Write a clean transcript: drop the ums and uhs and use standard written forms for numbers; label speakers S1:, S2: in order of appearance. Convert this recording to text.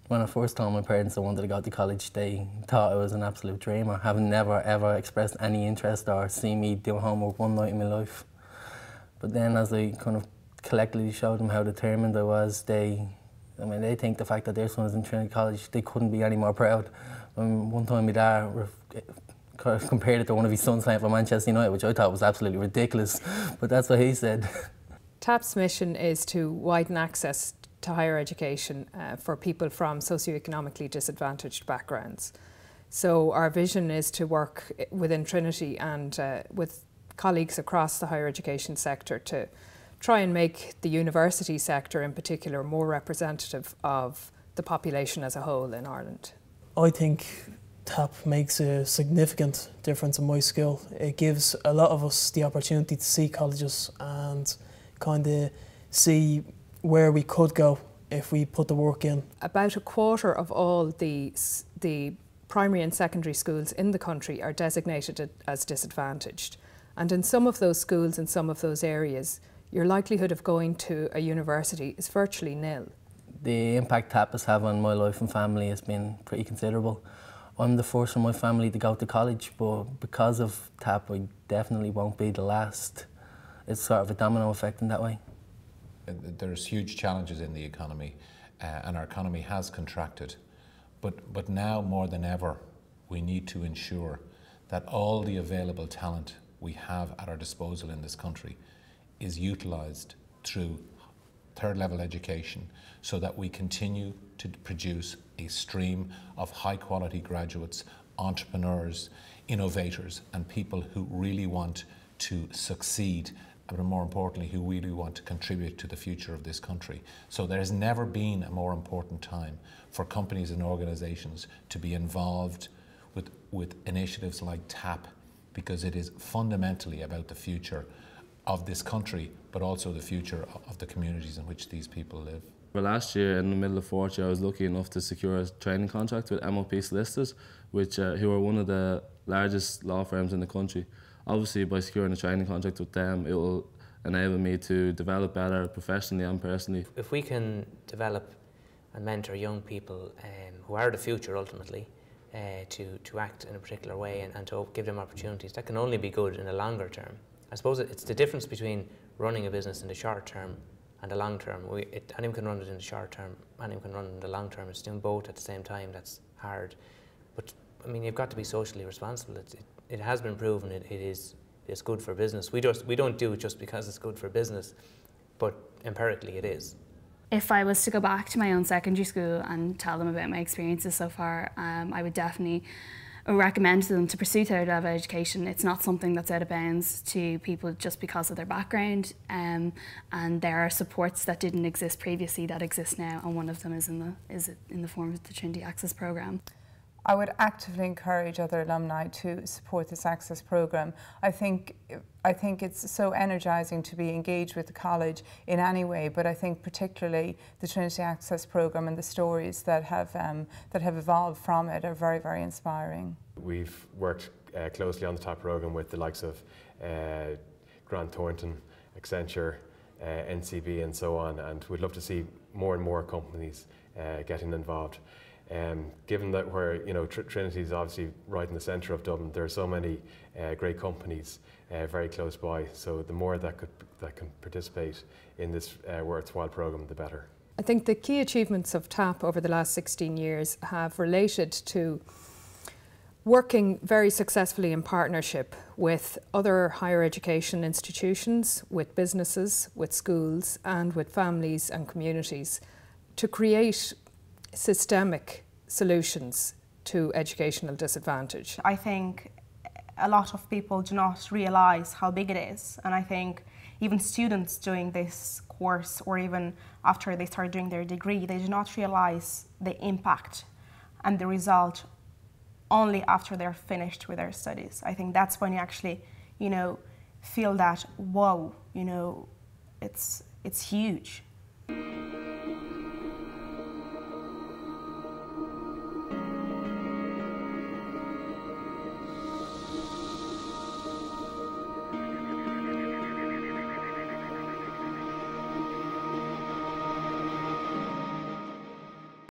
S1: When I first told my parents I wanted to go to college, they thought I was an absolute dreamer, having never ever expressed any interest or seen me do homework one night in my life. But then as I kind of collectively showed them how determined I was, they think the fact that their son is in Trinity College, they couldn't be any more proud. One time my dad compared it to one of his sons playing for Manchester United, which I thought was absolutely ridiculous, but that's what he said.
S2: TAP's mission is to widen access to higher education for people from socioeconomically disadvantaged backgrounds. So our vision is to work within Trinity and with colleagues across the higher education sector to try and make the university sector in particular more representative of the population as a whole in Ireland.
S3: I think TAP makes a significant difference in my school. It gives a lot of us the opportunity to see colleges and kind of see where we could go if we put the work in.
S2: About a quarter of all the primary and secondary schools in the country are designated as disadvantaged. And in some of those schools, in some of those areas, your likelihood of going to a university is virtually nil.
S1: The impact TAP has had on my life and family has been pretty considerable. I'm the first in my family to go to college, but because of TAP, I definitely won't be the last. It's sort of a domino effect in that way.
S4: There's huge challenges in the economy, and our economy has contracted. But now more than ever, we need to ensure that all the available talent we have at our disposal in this country is utilised through third-level education, so that we continue to produce a stream of high-quality graduates, entrepreneurs, innovators, and people who really want to succeed, but more importantly, who really want to contribute to the future of this country. So there has never been a more important time for companies and organisations to be involved with initiatives like TAP, because it is fundamentally about the future of this country, but also the future of the communities in which these people live.
S5: Well, last year, in the middle of fourth year, I was lucky enough to secure a training contract with MOP Solicitors, who are one of the largest law firms in the country. Obviously, by securing a training contract with them, it will enable me to develop better professionally and personally.
S6: If we can develop and mentor young people who are the future ultimately, to act in a particular way and to give them opportunities, that can only be good in the longer term. I suppose it's the difference between running a business in the short term and the long term. Anyone can run it in the short term, anyone can run it in the long term. It's doing both at the same time that's hard. But I mean, you've got to be socially responsible. It has been proven it's good for business. We don't do it just because it's good for business, but empirically it is.
S7: If I was to go back to my own secondary school and tell them about my experiences so far, I would definitely recommend to them to pursue third level education. It's not something that's out of bounds to people just because of their background, and there are supports that didn't exist previously that exist now, and one of them is in the form of the Trinity Access Programme.
S8: I would actively encourage other alumni to support this Access programme. I think it's so energising to be engaged with the college in any way, but I think particularly the Trinity Access programme and the stories that have evolved from it are very, very inspiring.
S9: We've worked closely on the TAP programme with the likes of Grant Thornton, Accenture, NCB and so on, and we'd love to see more and more companies getting involved. Given that Trinity is obviously right in the centre of Dublin, there are so many great companies very close by. So the more that can participate in this worthwhile programme, the better.
S2: I think the key achievements of TAP over the last 16 years have related to working very successfully in partnership with other higher education institutions, with businesses, with schools, and with families and communities to create systemic solutions to educational disadvantage.
S10: I think a lot of people do not realise how big it is, and I think even students doing this course or even after they start doing their degree, they do not realise the impact and the result only after they're finished with their studies. I think that's when you actually, feel that, whoa, it's huge.